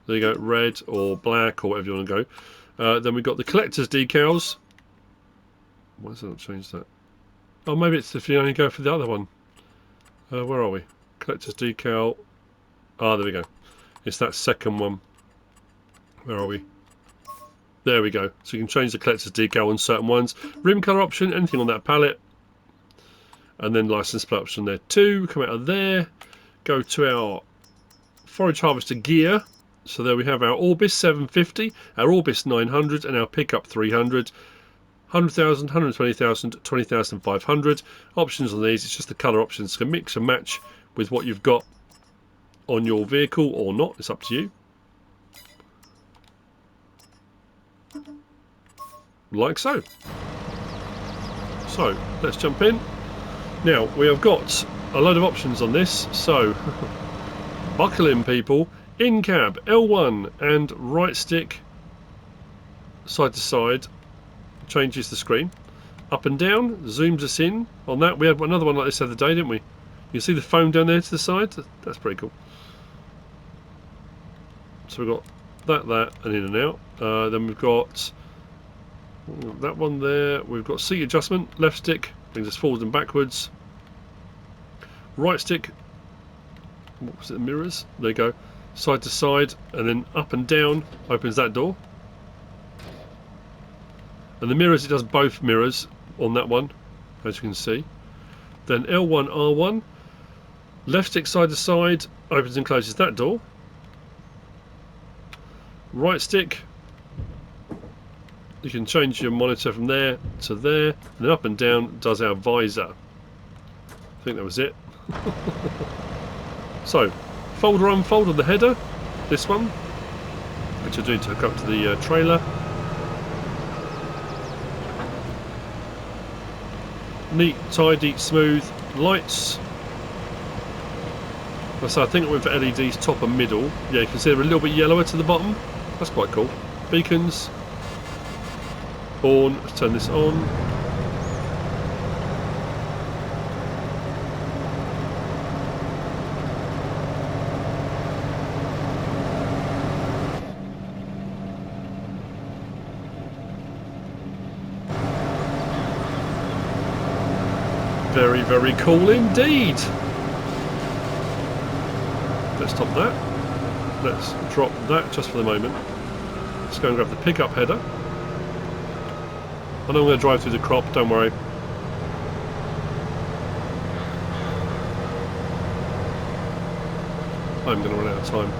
there you go, red or black or whatever you want to go. Then we've got the collector's decals. Why does that not change that? Oh, maybe it's if you only go for the other one. Where are we? Collector's decal. Ah, there we go. It's that second one. Where are we? There we go. So you can change the collector's decal on certain ones. Rim colour option, anything on that palette. And then license plate option there too. Come out of there. Go to our forage harvester gear. So there we have our Orbis 750, our Orbis 900, and our pickup 300. 100,000, 120,000, 20,500. Options on these, it's just the colour options. You can mix and match with what you've got on your vehicle or not. It's up to you. Like so. So, let's jump in. Now, we have got a load of options on this, so buckle in people. In cab, L1 and right stick side to side changes the screen. Up and down zooms us in. On that, we had another one like this the other day, didn't we? You can see the phone down there to the side. That's pretty cool. So we've got that, and in and out. Then we've got that one there. We've got seat adjustment. Left stick brings us forward and backwards. Right stick, what was it, mirrors? There you go. Side to side, and then up and down opens that door. And the mirrors, it does both mirrors on that one, as you can see. Then L1, R1, left stick side to side, opens and closes that door. Right stick, you can change your monitor from there to there, and then up and down does our visor. I think that was it. So, fold or unfold on the header, this one, which I do to hook up to the trailer. Neat, tidy, smooth. Lights. So I think I went for LEDs top and middle. Yeah, you can see they're a little bit yellower to the bottom. That's quite cool. Beacons. Horn. Let's turn this on. Very, very cool indeed. Let's stop that. Let's drop that just for the moment. Let's go and grab the pickup header. I know I'm going to drive through the crop, don't worry. I'm going to run out of time.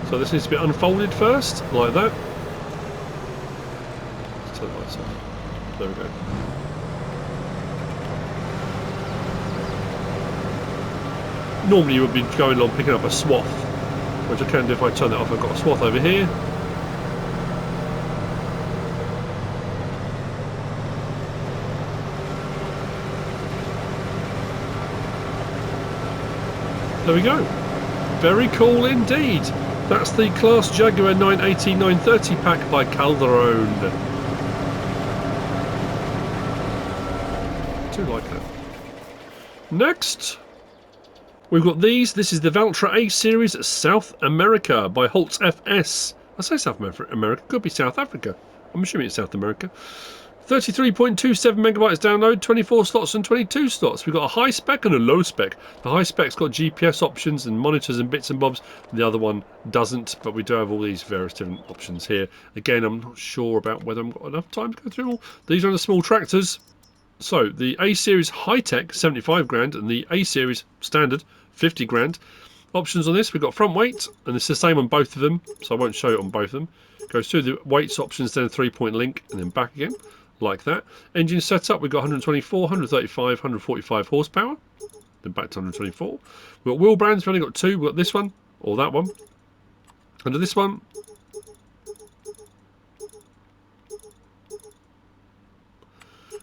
So this needs to be unfolded first, like that. Let's turn the lights off. There we go. Normally you would be going along picking up a swath, which I can do if I turn it off. I've got a swath over here. There we go. Very cool indeed. That's the Claas Jaguar 980-930 pack by Kalderone. I do like that. Next, we've got these. This is the Valtra A series South America by Holzs FS. I say South America, could be South Africa. I'm assuming it's South America. 33.27 megabytes download, 24 slots and 22 slots. We've got a high spec and a low spec. The high spec's got GPS options and monitors and bits and bobs. The other one doesn't, but we do have all these various different options here. Again, I'm not sure about whether I've got enough time to go through all. These are the small tractors. So the A series high tech 75 grand and the A series standard 50 grand. Options on this, we've got front weight, and it's the same on both of them, so I won't show it on both of them. Goes through the weights options, then a 3-point link, and then back again. Like that. Engine setup, we've got 124, 135, 145 horsepower. Then back to 124. We've got wheel brands, we've only got two. We've got this one, or that one. Under this one.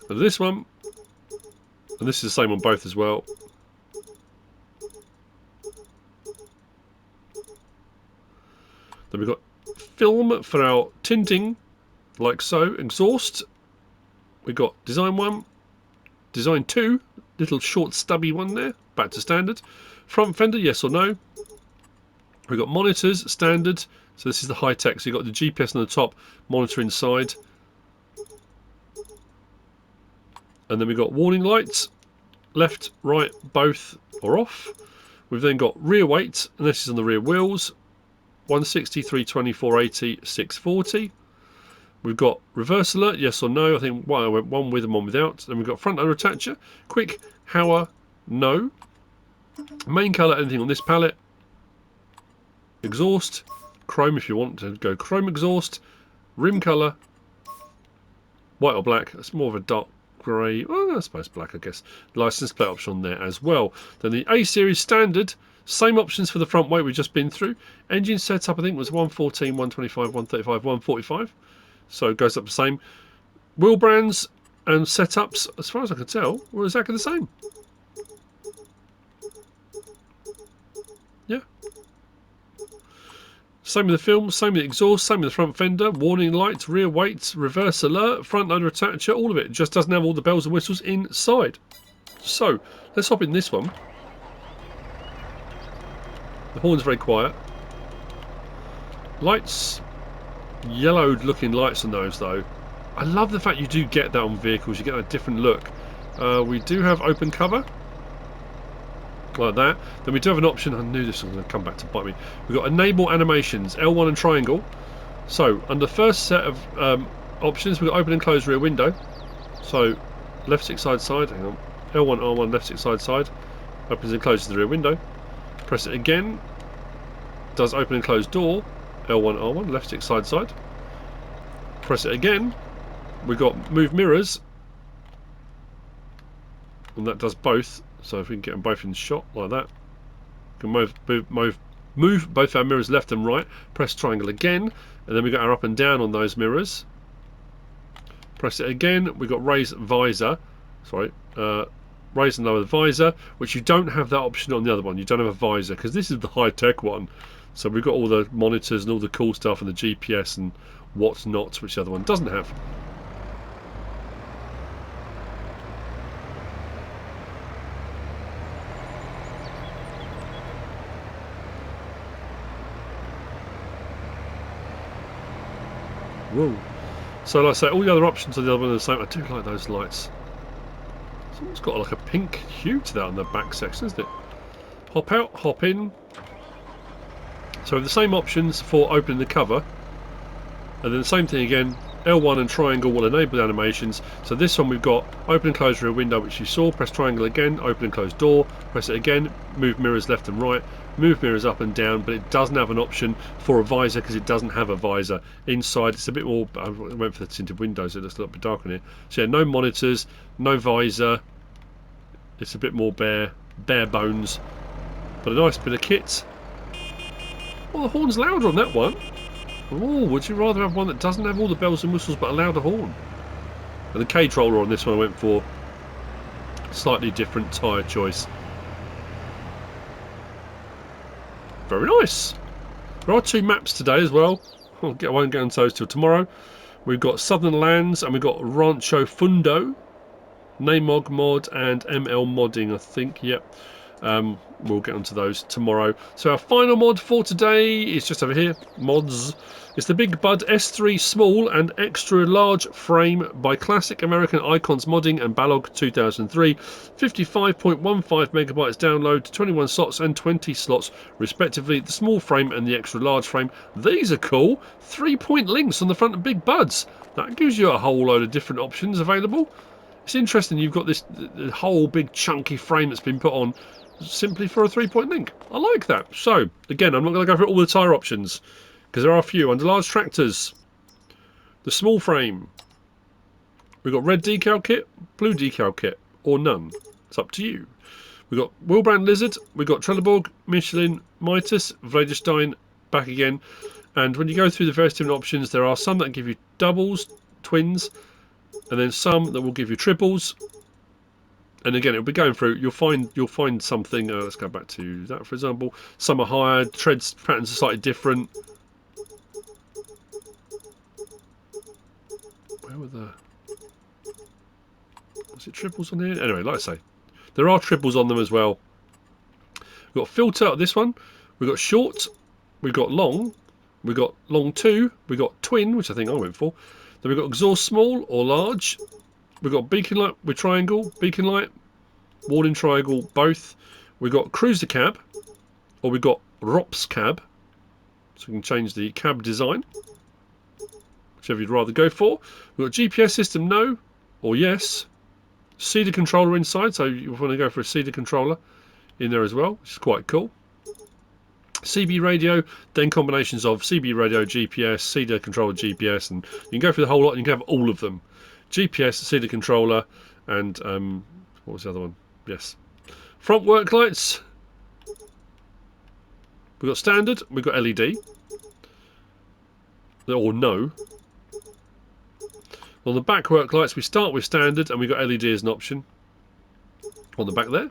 Under this one. And this is the same on both as well. Then we've got film for our tinting, like so. Exhaust. We've got design 1, design 2, little short stubby one there, back to standard. Front fender, yes or no. We've got monitors, standard, so this is the high tech, so you've got the GPS on the top, monitor inside. And then we've got warning lights, left, right, both are off. We've then got rear weight, and this is on the rear wheels, 160, 320, 480, 640. We've got reverse alert, yes or no. I think I went one with and one without. Then we've got front under attacher. Quick, hour, no. Main colour, anything on this palette. Exhaust, chrome if you want to go chrome exhaust. Rim colour, white or black. It's more of a dark grey. Oh, I suppose black, I guess. License plate option on there as well. Then the A series standard. Same options for the front weight we've just been through. Engine setup, I think, was 114, 125, 135, 145. So it goes up the same. Wheel brands and setups, as far as I can tell, were exactly the same. Yeah. Same with the film, same with the exhaust, same with the front fender, warning lights, rear weights, reverse alert, front under attacher, all of it. It just doesn't have all the bells and whistles inside. So, let's hop in this one. The horn's very quiet. Lights. Yellowed looking lights on those though. I love the fact you do get that on vehicles, you get a different look. We do have open cover like that. Then we do have an option, I knew this was going to come back to bite me. We've got enable animations, L1 and triangle. So under first set of options we've got open and close rear window. So left stick side, hang on, L1 R1 left stick side, opens and closes the rear window. Press it again, does open and close door. L1 R1 left stick side. Press it again. We've got move mirrors, and that does both. So if we can get them both in shot like that, we can move both our mirrors left and right. Press triangle again, and then we got our up and down on those mirrors. Press it again. We've got raise visor. Sorry, raise and lower the visor, which you don't have that option on the other one. You don't have a visor because this is the high tech one. So we've got all the monitors and all the cool stuff and the GPS and what's not, which the other one doesn't have. Whoa. So like I say, all the other options on the other one are the same. I do like those lights. Someone's got like a pink hue to that on the back section, isn't it? Hop out, hop in. So the same options for opening the cover, and then the same thing again. L1 and triangle will enable the animations. So this one we've got open and close rear window, which you saw. Press triangle again, open and close door. Press it again, move mirrors left and right, move mirrors up and down, but it doesn't have an option for a visor because it doesn't have a visor. Inside it's a bit more, I went for the tinted windows, so it looks a little bit dark in here. So yeah, no monitors, no visor. It's a bit more bare bones, but a nice bit of kit. Well, the horn's louder on that one. Oh, would you rather have one that doesn't have all the bells and whistles but a louder horn? And the cage roller on this one I went for slightly different tyre choice. Very nice. There are 2 maps today as well. I won't get onto those till tomorrow. We've got Southern Lands and we've got Rancho Fundo, Namog Mod and ML Modding, I think. Yep. We'll get onto those tomorrow. So our final mod for today is just over here. Mods. It's the BigBud S3 small and extra large frame by Classic American Icons Modding and Balog 2003. 55.15 megabytes download, 21 slots and 20 slots respectively. The small frame and the extra large frame. These are cool. 3-point links on the front of BigBuds. That gives you a whole load of different options available. It's interesting you've got this whole big chunky frame that's been put on simply for a 3-point link. I like that. So, again, I'm not going to go through all the tyre options because there are a few. Under large tractors, the small frame. We've got red decal kit, blue decal kit, or none. It's up to you. We've got Wheelbrand Lizard, we've got Trelleborg, Michelin, Mitas, Vladestein, back again. And when you go through the various different options, there are some that give you doubles, twins, and then some that will give you triples. And again, it'll be going through. You'll find something. Let's go back to that, for example. Some are higher. Treads patterns are slightly different. Where were the? Was it triples on here? Anyway, like I say, there are triples on them as well. We've got filter. This one. We've got short. We've got long. We've got long 2. We've got twin, which I think I went for. Then we've got exhaust small or large. We've got beacon light with triangle, beacon light, warning triangle, both. We've got cruiser cab, or we've got ROPS cab. So we can change the cab design, whichever you'd rather go for. We've got GPS system, no, or yes. CEDA controller inside, so you want to go for a CEDA controller in there as well, which is quite cool. CB radio, then combinations of CB radio, GPS, CEDA controller, GPS, and you can go through the whole lot and you can have all of them. GPS, CEDA controller, and what was the other one? Yes. Front work lights. We've got standard, we've got LED. Or no. On the back work lights, we start with standard and we've got LED as an option. On the back there.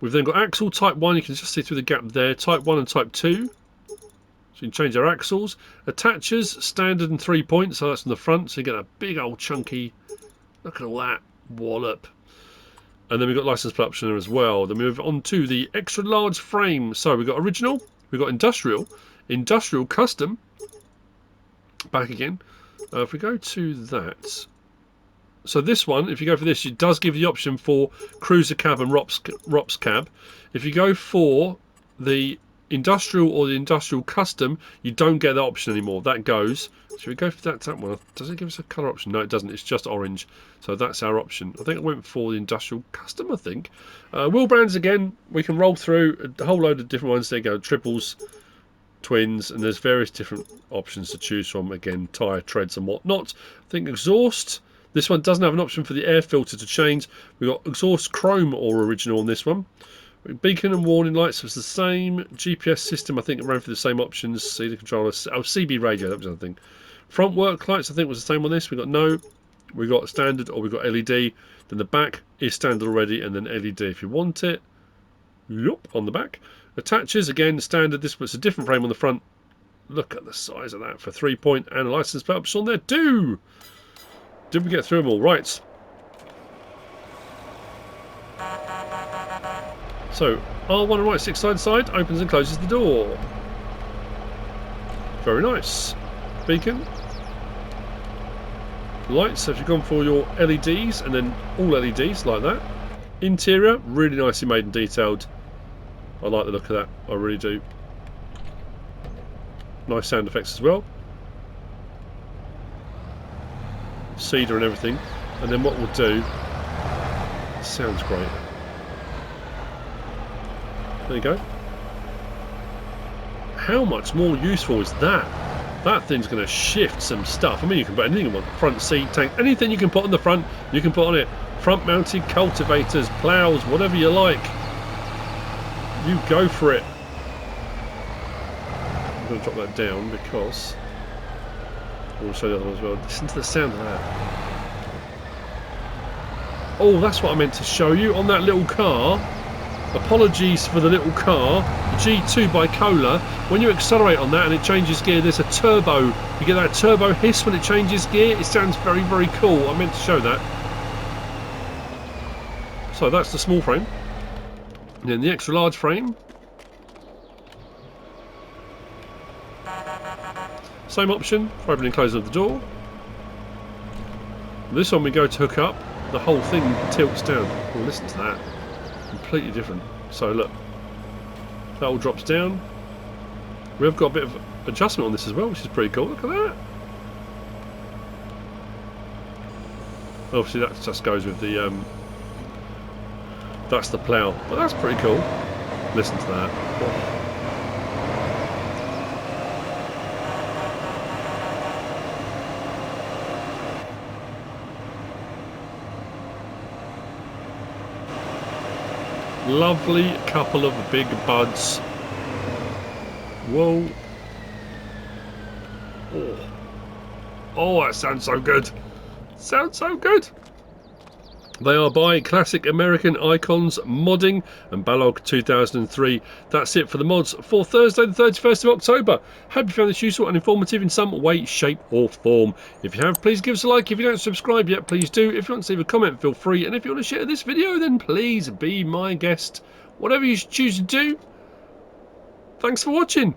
We've then got axle type 1, you can just see through the gap there. Type 1 and type 2. So you can change our axles. Attachers, standard and 3 points, so that's on the front, so you get a big old chunky, look at all that, wallop. And then we've got license plate option as well. Then we move on to the extra large frame. So we've got original, we've got industrial, industrial custom, back again. If we go to that, so this one, if you go for this, it does give you the option for cruiser cab and ROPS cab. If you go for the industrial or the industrial custom, you don't get that option anymore. That goes. Should we go for that one? Does it give us a colour option? No, it doesn't. It's just orange. So that's our option. I think I went for the industrial custom, I think. Wheel brands again, we can roll through a whole load of different ones. There you go. Triples, twins, and there's various different options to choose from. Again, tyre, treads and whatnot. I think exhaust. This one doesn't have an option for the air filter to change. We've got exhaust chrome or original on this one. Beacon and warning lights was the same. GPS system, I think, ran for the same options. CEDA controller. Oh, CB radio, that was another thing. Front work lights, I think, was the same on this. We got no. We got standard or we got LED. Then the back is standard already, and then LED if you want it. Yup, on the back. Attachers, again, standard. This was a different frame on the front. Look at the size of that for 3 point, and a license plate option on there too. Did we get through them all? Right. So, R1 and right 6 side opens and closes the door. Very nice. Beacon. Lights, so if you've gone for your LEDs and then all LEDs like that. Interior, really nicely made and detailed. I like the look of that, I really do. Nice sound effects as well. CEDA and everything. And then what we'll do, sounds great. There you go. How much more useful is that? That thing's going to shift some stuff. I mean, you can put anything you want. Front seat, tank, anything you can put on the front, you can put on it. Front mounted cultivators, ploughs, whatever you like. You go for it. I'm going to drop that down because I want to show the other one as well. Listen to the sound of that. Oh, that's what I meant to show you on that little car. Apologies for the little car. G2 bicola. When you accelerate on that and it changes gear, there's a turbo. You get that turbo hiss when it changes gear. It sounds very, very cool. I meant to show that. So that's the small frame. And then the extra large frame. Same option for opening and closing of the door. This one we go to hook up, the whole thing tilts down. Well, listen to that. Completely different. So look, that all drops down. We've got a bit of adjustment on this as well, which is pretty cool. Look at that. Obviously that just goes with the that's the plough, but that's pretty cool. Listen to that. Oh. Lovely couple of big buds. Whoa. Oh. Oh, that sounds so good. Sounds so good. They are by Classic American Icons Modding and Balog 2003. That's it for the mods for Thursday the 31st of October. Hope you found this useful and informative in some way, shape or form. If you have, please give us a like. If you don't subscribe yet, please do. If you want to leave a comment, feel free. And if you want to share this video, then please be my guest. Whatever you choose to do. Thanks for watching.